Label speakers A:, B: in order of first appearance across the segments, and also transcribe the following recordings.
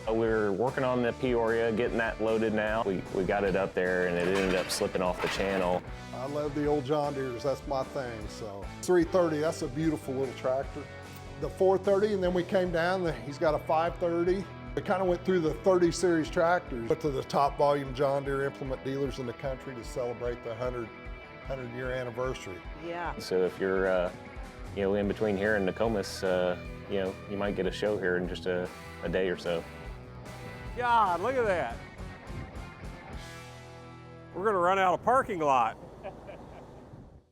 A: We were working on the Peoria, getting that loaded now. We got it up there and it ended up slipping off the channel.
B: I love the old John Deeres, that's my thing, so. 330, that's a beautiful little tractor. The 430, and then we came down, he's got a 530. We kind of went through the 30 series tractors, went to the top volume John Deere implement dealers in the country to celebrate the 100-year anniversary.
C: Yeah.
A: So if you're in between here and Nokomis, you might get a show here in just a day or so.
D: God, look at that. We're gonna run out of parking lot.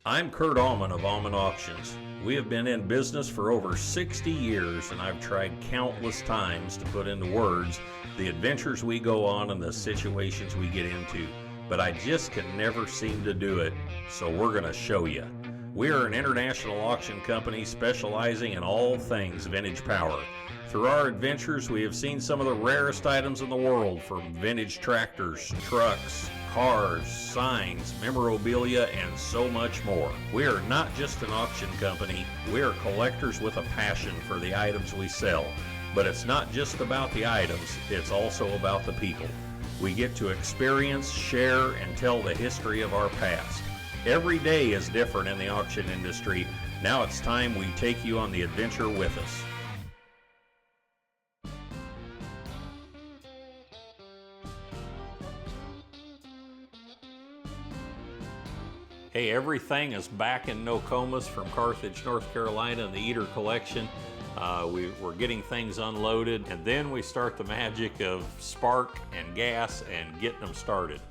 E: I'm Kurt Aumann of Aumann Auctions. We have been in business for over 60 years, and I've tried countless times to put into words the adventures we go on and the situations we get into, but I just can never seem to do it, so we're gonna show you. We are an international auction company specializing in all things vintage power. Through our adventures, we have seen some of the rarest items in the world, from vintage tractors, trucks, cars, signs, memorabilia, and so much more. We are not just an auction company, we are collectors with a passion for the items we sell. But it's not just about the items, it's also about the people. We get to experience, share, and tell the history of our past. Every day is different in the auction industry. Now it's time we take you on the adventure with us. Hey, everything is back in Nokomis from Carthage, North Carolina in the Eater collection. We're getting things unloaded, and then we start the magic of spark and gas and getting them started.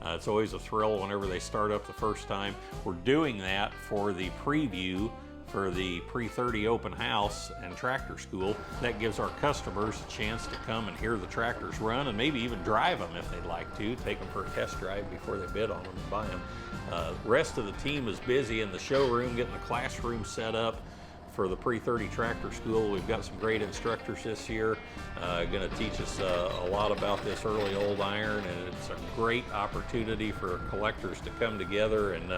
E: It's always a thrill whenever they start up the first time. We're doing that for the preview for the pre-30 open house and tractor school. That gives our customers a chance to come and hear the tractors run and maybe even drive them if they'd like to, take them for a test drive before they bid on them and buy them. The rest of the team is busy in the showroom getting the classroom set up for the pre-30 tractor school. We've got some great instructors this year going to teach us a lot about this early old iron, and it's a great opportunity for collectors to come together and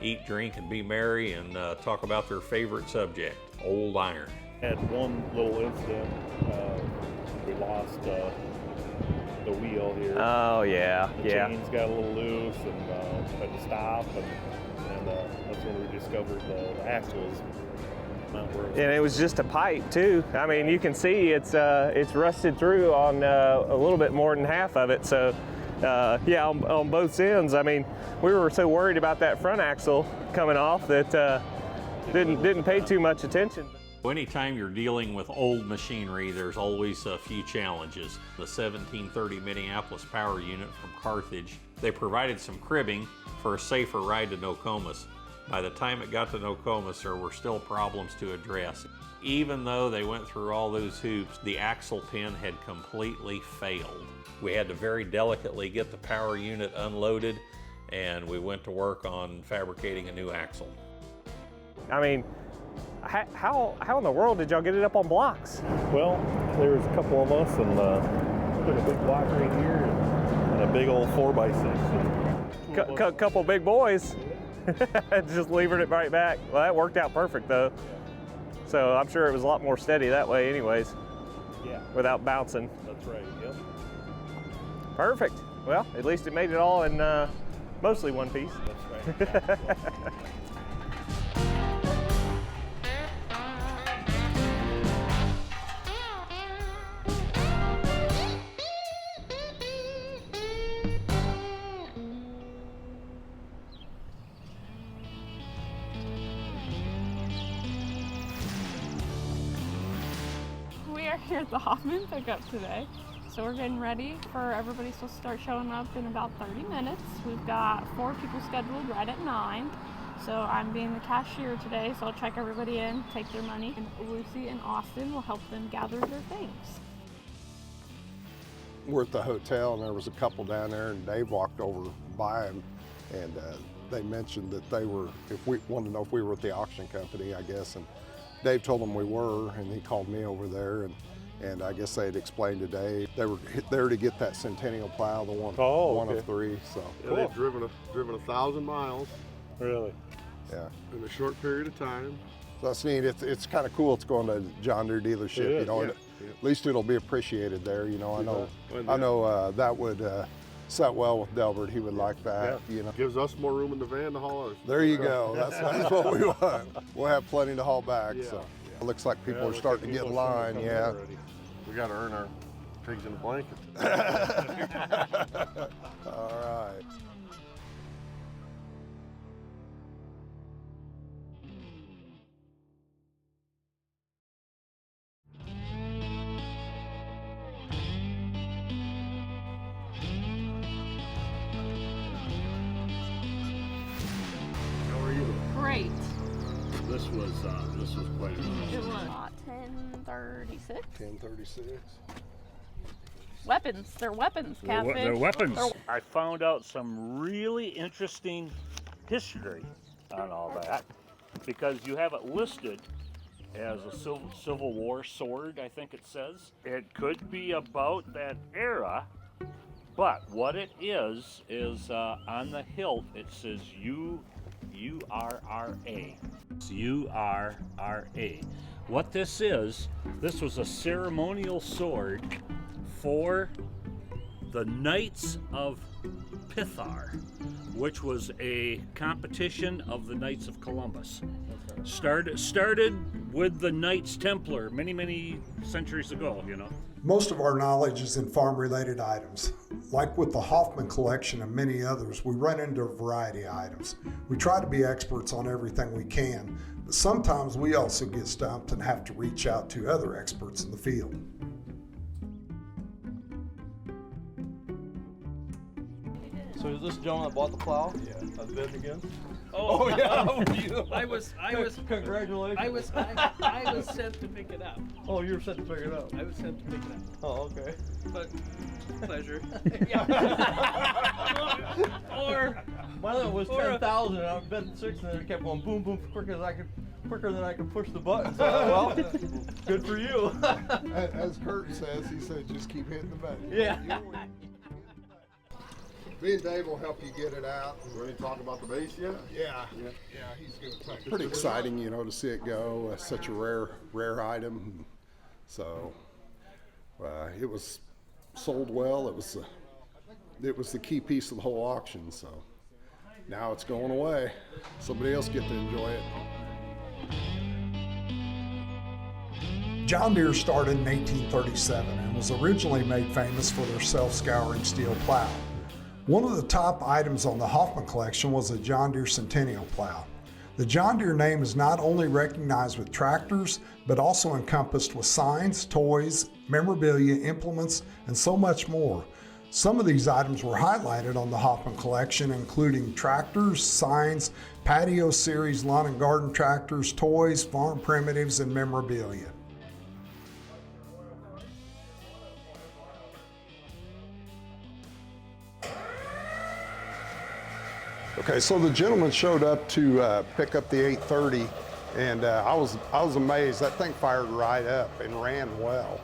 E: eat, drink, and be merry and talk about their favorite subject, old iron.
F: Had one little incident. We lost the wheel here.
A: Oh yeah,
F: the chains got a little loose and had to stop, and that's when we discovered the axles.
A: And it was just a pipe too. I mean, you can see it's rusted through on a little bit more than half of it. So yeah, on both ends. I mean, we were so worried about that front axle coming off that didn't pay too much attention.
E: Anytime you're dealing with old machinery, there's always a few challenges. The 1730 Minneapolis power unit from Carthage, they provided some cribbing for a safer ride to Nokomis. By the time it got to Nokomis, there were still problems to address. Even though they went through all those hoops, the axle pin had completely failed. We had to very delicately get the power unit unloaded, and we went to work on fabricating a new axle.
A: I mean, how in the world did y'all get it up on blocks?
F: Well, there was a couple of us, and put a big block right here and a big old 4x6.
A: Couple big boys. Just leaving it right back. Well, that worked out perfect though. So I'm sure it was a lot more steady that way anyways.
F: Yeah.
A: Without bouncing.
F: That's right, yep.
A: Perfect. Well, at least it made it all in mostly one piece.
F: That's right.
G: We are here at the Aumann pickup today. So we're getting ready for everybody to start showing up in about 30 minutes. We've got 4 people scheduled right at 9. So I'm being the cashier today, so I'll check everybody in, take their money, and Lucy and Austin will help them gather their things.
B: We're at the hotel, and there was a couple down there, and Dave walked over by him, and they mentioned that they were, if we wanted to know if we were at the auction company, I guess, and Dave told them we were, and he called me over there, and I guess they had explained to Dave they were there to get that Centennial plow, the one of 3. So
H: yeah, cool. They've driven 1,000 miles.
F: Really?
B: Yeah.
H: In a short period of time.
B: That's neat. It's kind of cool. It's going to John Deere dealership, you know. And at least it'll be appreciated there, you know. I know that would set well with Delbert. He would like that, you know.
F: Gives us more room in the van to haul ours.
B: There you go. That's what we want. We'll have plenty to haul back. So it looks like people are starting to get in line. Yeah.
F: We got to earn our pigs in a blanket.
B: All right.
G: Great.
C: This was quite a
G: It was 1036.
B: 1036.
G: Weapons. They're weapons, catfish.
C: They're weapons.
G: They're-
C: I found out some really interesting history on all that because you have it listed as a Civil War sword, I think it says. It could be about that era, but what it is on the hilt it says U-R-R-A. It's U-R-R-A. What this was a ceremonial sword for the Knights of Pithar, which was a competition of the Knights of Columbus. Started with the Knights Templar many centuries ago, you know.
H: Most of our knowledge is in farm-related items. Like with the Hoffman collection and many others, we run into a variety of items. We try to be experts on everything we can, but sometimes we also get stumped and have to reach out to other experts in the field.
I: So is this gentleman that bought the plow?
F: Yeah. I bid again.
I: Oh yeah.
J: I was
I: Congratulations.
J: I was sent to pick it up.
I: Oh, you were sent to pick it up.
J: I was sent to pick it up.
I: Oh, okay.
J: But pleasure.
I: Or my limit was 10,000, and I bid 6, and then it kept going boom, boom, quicker than I could push the button. So, well, good for you.
B: As Kurt says, he said, just keep hitting the button.
I: Yeah.
B: Me and Dave will help you get it out.
F: Ready to talk about the base yet?
B: Yeah, he's going to talk. Pretty exciting, you know, to see it go. Such a rare item. So it was sold well. It was the key piece of the whole auction. So now it's going away. Somebody else get to enjoy it.
H: John Deere started in 1837 and was originally made famous for their self-scouring steel plow. One of the top items on the Hoffman collection was a John Deere Centennial plow. The John Deere name is not only recognized with tractors, but also encompassed with signs, toys, memorabilia, implements, and so much more. Some of these items were highlighted on the Hoffman collection, including tractors, signs, patio series, lawn and garden tractors, toys, farm primitives, and memorabilia. Okay, so the gentleman showed up to pick up the 830, and I was amazed. That thing fired right up and ran well.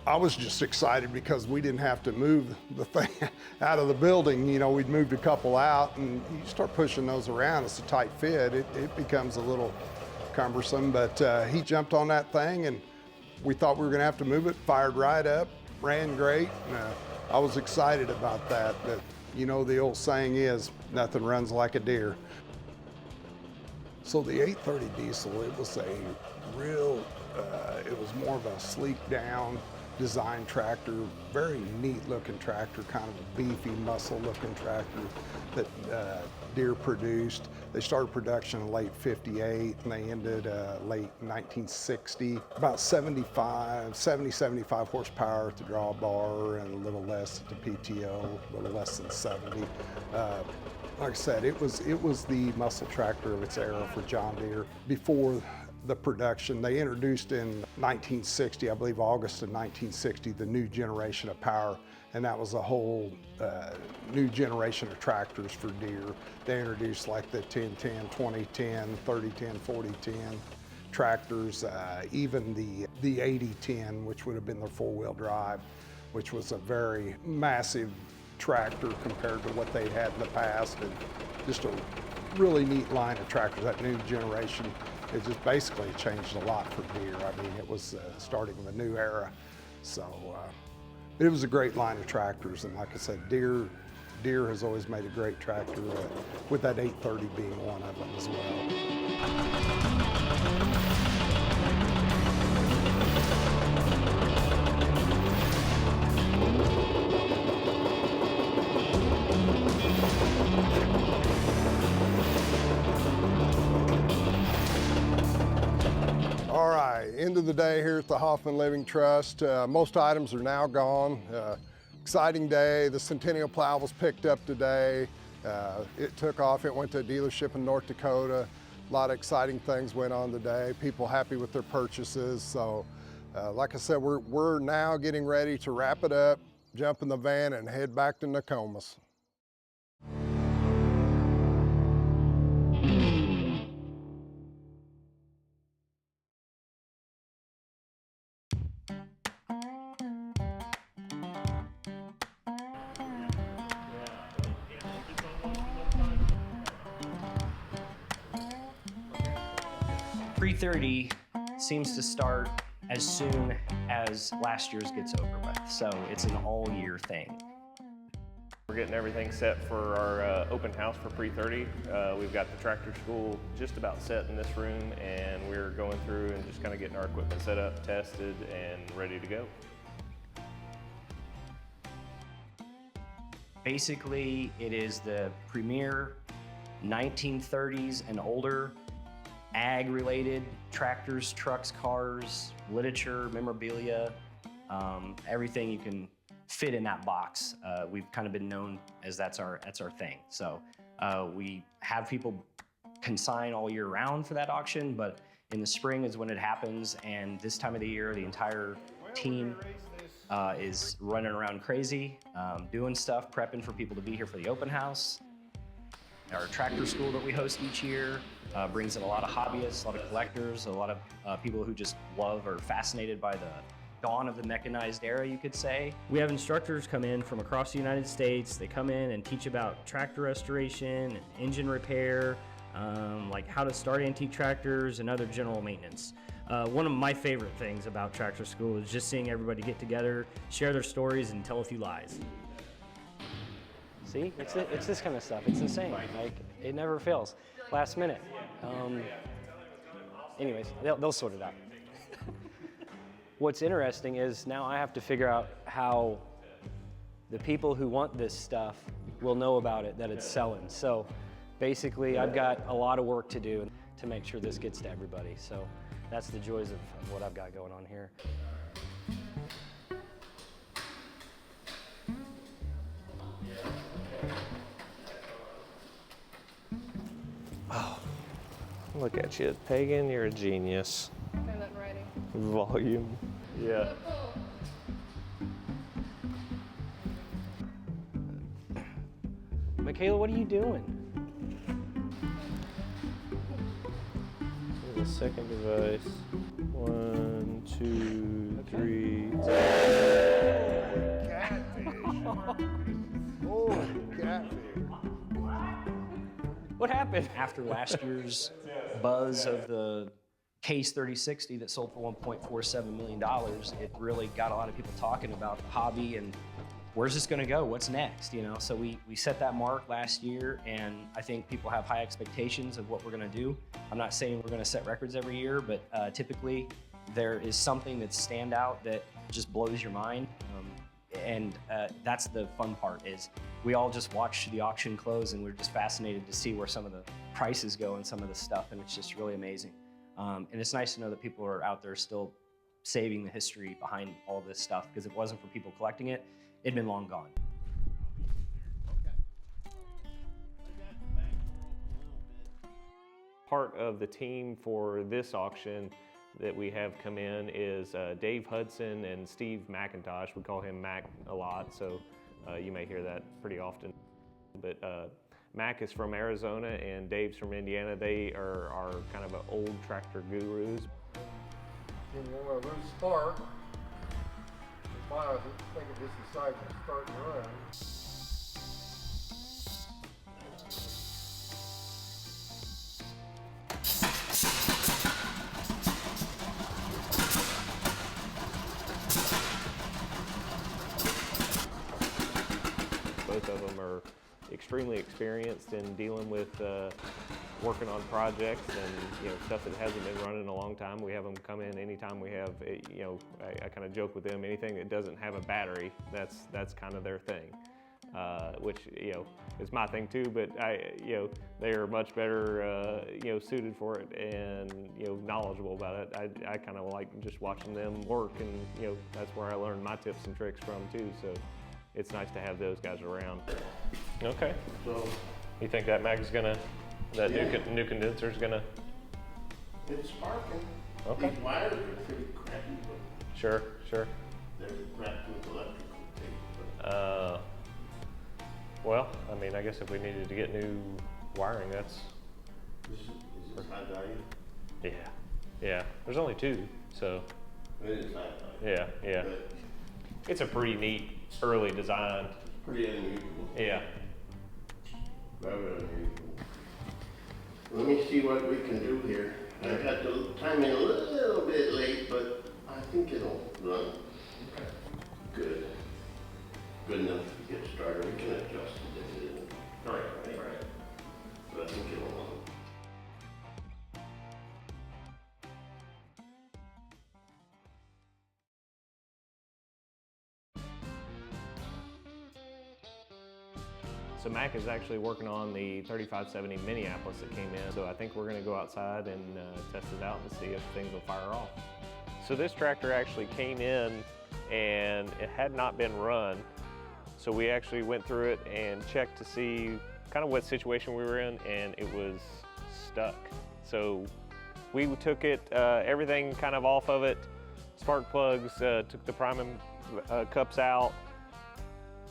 H: I was just excited because we didn't have to move the thing out of the building. You know, we'd moved a couple out, and you start pushing those around. It's a tight fit. It becomes a little cumbersome, but he jumped on that thing, and we thought we were gonna have to move it. Fired right up, ran great. And, I was excited about that. But you know, the old saying is, nothing runs like a deer. So the 830 diesel, it was a real, it was more of a sleek down design tractor, very neat looking tractor, kind of a beefy muscle looking tractor that Deere produced. They started production in late 58 and they ended late 1960. About 70, 75 horsepower at the drawbar and a little less at the PTO, a little less than 70. Like I said, it was the muscle tractor of its era for John Deere. Before the production, they introduced in 1960, I believe August of 1960, the new generation of power, and that was a whole new generation of tractors for Deere. They introduced like the 1010, 2010, 3010, 4010 tractors, even the 8010, which would have been their four-wheel drive, which was a very massive tractor compared to what they had in the past, and just a really neat line of tractors. That new generation, it just basically changed a lot for Deere. I mean, it was starting of a new era. So it was a great line of tractors, and like I said, Deere has always made a great tractor, with that 830 being one of them as well.
B: All right, end of the day here at the Hoffman Living Trust. Most items are now gone. Exciting day. The Centennial plow was picked up today. It took off. It went to a dealership in North Dakota. A lot of exciting things went on today. People happy with their purchases. So, like I said, we're now getting ready to wrap it up, jump in the van, and head back to Nokomis.
K: Pre-30 seems to start as soon as last year's gets over with, so it's an all-year thing.
A: We're getting everything set for our open house for pre-30. We've got the tractor school just about set in this room, and we're going through and just kind of getting our equipment set up, tested, and ready to go.
K: Basically, it is the premier 1930s and older ag-related tractors, trucks, cars, literature, memorabilia, everything you can fit in that box. We've kind of been known as that's our thing. So we have people consign all year round for that auction, but in the spring is when it happens, and this time of the year, the entire team is running around crazy, doing stuff, prepping for people to be here for the open house. Our tractor school that we host each year brings in a lot of hobbyists, a lot of collectors, a lot of people who just love or are fascinated by the dawn of the mechanized era, you could say.
L: We have instructors come in from across the United States. They come in and teach about tractor restoration, and engine repair, like how to start antique tractors and other general maintenance. One of my favorite things about tractor school is just seeing everybody get together, share their stories, and tell a few lies.
K: See, it's this kind of stuff. It's insane. Like, it never fails. Last minute. Anyways, they'll sort it out. What's interesting is now I have to figure out how the people who want this stuff will know about it, that it's selling. So basically, I've got a lot of work to do to make sure this gets to everybody. So that's the joys of what I've got going on here.
A: Oh, look at you, Pagan, you're a genius.
G: Turn that in writing.
A: Volume, yeah.
K: Michaela, what are you doing?
A: The second device. 1, 2, 3.
B: Oh, catfish.
K: What happened? After last year's buzz of the Case 3060 that sold for $1.47 million, it really got a lot of people talking about the hobby and where's this gonna go? What's next? You know, so we set that mark last year, and I think people have high expectations of what we're gonna do. I'm not saying we're gonna set records every year, but typically there is something that's stand out that just blows your mind. And that's the fun part, is we all just watch the auction close and we're just fascinated to see where some of the prices go and some of the stuff, and it's just really amazing. And it's nice to know that people are out there still saving the history behind all this stuff, because if it wasn't for people collecting it, it'd been long gone.
A: Part of the team for this auction that we have come in is Dave Hudson and Steve McIntosh. We call him Mac a lot, so you may hear that pretty often. But Mac is from Arizona and Dave's from Indiana. They are kind of old tractor gurus.
B: And when we start, I think it just decided to start and run.
A: extremely experienced in dealing with working on projects and stuff that hasn't been running in a long time. We have them come in anytime we have, I kind of joke with them, anything that doesn't have a battery, that's kind of their thing. Which is my thing too, but they are much better suited for it and knowledgeable about it. I kind of like just watching them work, and that's where I learned my tips and tricks from too. So it's nice to have those guys around. Okay. So you think that new condenser's gonna?
M: It's sparking.
A: Okay.
M: These wires are pretty crappy, but
A: Sure.
M: they're wrapped with electrical tape.
A: Well, I mean, I guess if we needed to get new wiring, that's...
M: Is this high value?
A: Yeah. There's only 2, so...
M: It is high value.
A: Yeah.
M: But
A: It's a pretty neat early design.
M: pretty unusual.
A: Yeah.
M: Very unusual. Let me see what we can do here. I got the timing a little bit late, but I think it'll run. Good. Good enough to get started. We can adjust it if it isn't. Right. But I think it'll run.
A: So Mac is actually working on the 3570 Minneapolis that came in, so I think we're gonna go outside and test it out and see if things will fire off. So this tractor actually came in and it had not been run. So we actually went through it and checked to see kind of what situation we were in, and it was stuck. So we took it, everything kind of off of it, spark plugs, took the priming cups out,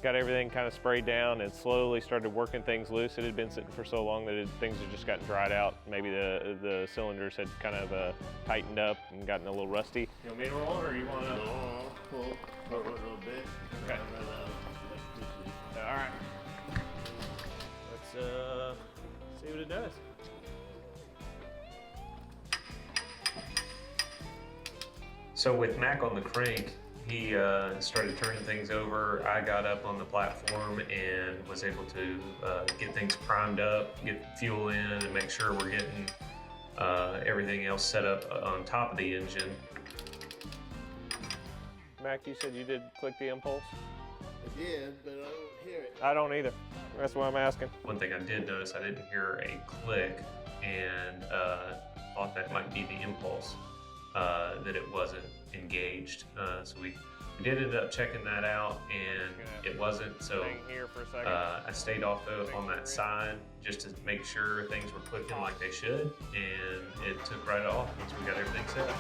A: got everything kind of sprayed down, and slowly started working things loose. It had been sitting for so long that things had just gotten dried out. Maybe the cylinders had kind of tightened up and gotten a little rusty. You want me to roll it, or you want to?
M: No, pull a little bit.
A: Okay. All right. Let's see what it does. So with Mac on the crank, he started turning things over. I got up on the platform and was able to get things primed up, get fuel in, and make sure we're getting everything else set up on top of the engine. Mac, you said you did click the impulse?
M: I did, but I don't hear it.
A: I don't either. That's why I'm asking.
E: One thing I did notice, I didn't hear a click, and thought that might be the impulse, that it wasn't engaged. So we did end up checking that out, and it wasn't. So I stayed off on that side just to make sure things were clicking like they should, and it took right off once we got everything set up.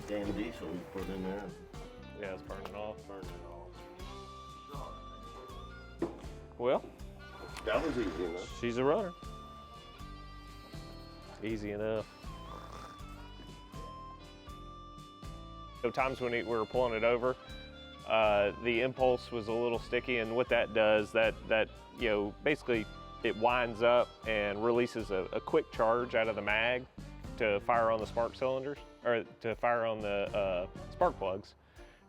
M: Damn diesel we put in there.
A: Yeah, it's burning off. Well,
M: that was easy enough.
A: She's a runner. Easy enough. So times when we were pulling it over, the impulse was a little sticky, and what that does, that basically it winds up and releases a quick charge out of the mag to fire on the spark cylinders, or to fire on the spark plugs.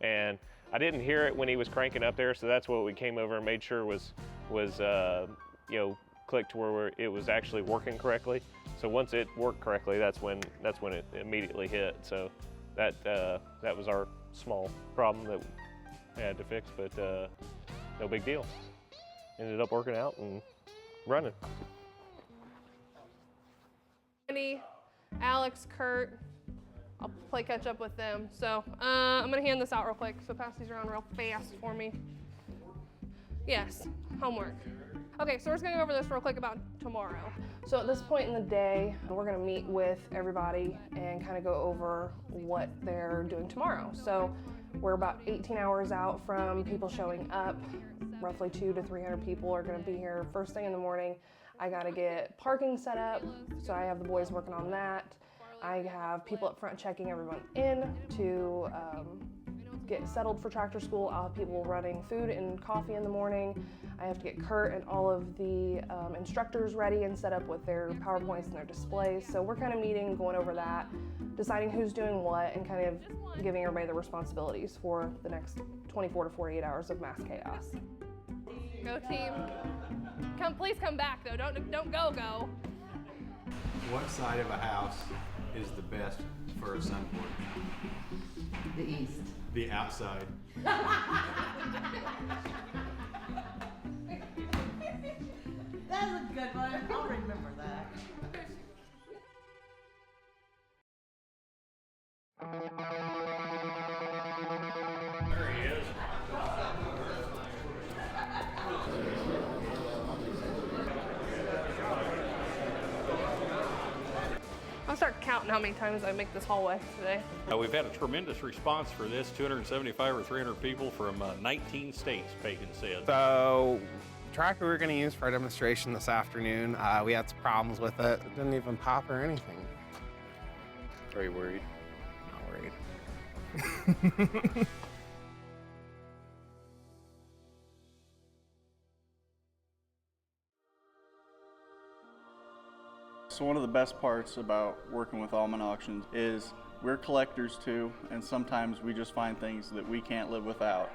A: And I didn't hear it when he was cranking up there, so that's what we came over and made sure was clicked to where it was actually working correctly. So once it worked correctly, that's when it immediately hit. So that was our small problem that we had to fix, but no big deal. Ended up working out and running.
N: Andy, Alex, Kurt, I'll play catch up with them. So I'm gonna hand this out real quick, so pass these around real fast for me. Yes, homework. Okay, so we're just gonna go over this real quick about tomorrow. So at this point in the day, we're gonna meet with everybody and kind of go over what they're doing tomorrow. So we're about 18 hours out from people showing up. Roughly 200 to 300 people are gonna be here first thing in the morning.
O: I gotta get parking set up, so I have the boys working on that. I have people up front checking everyone in to get settled for tractor school. I'll have people running food and coffee in the morning. I have to get Kurt and all of the instructors ready and set up with their PowerPoints and their displays. So we're kind of meeting, going over that, deciding who's doing what, and kind of giving everybody the responsibilities for the next 24 to 48 hours of mass chaos.
N: Go team. Please come back though. Don't go.
P: What side of a house is the best for a sunboard?
Q: The east.
P: The outside.
Q: That's a good one. I'll remember that.
E: There he is.
N: I'll start counting how many times I make this hallway today.
E: We've had a tremendous response for this, 275 or 300 people from 19 states, Pagan said.
R: So, the tractor we're going to use for our demonstration this afternoon, we had some problems with it. It didn't even pop or anything.
E: Are you worried?
R: Not worried.
S: So one of the best parts about working with Aumann Auctions is we're collectors too, and sometimes we just find things that we can't live without.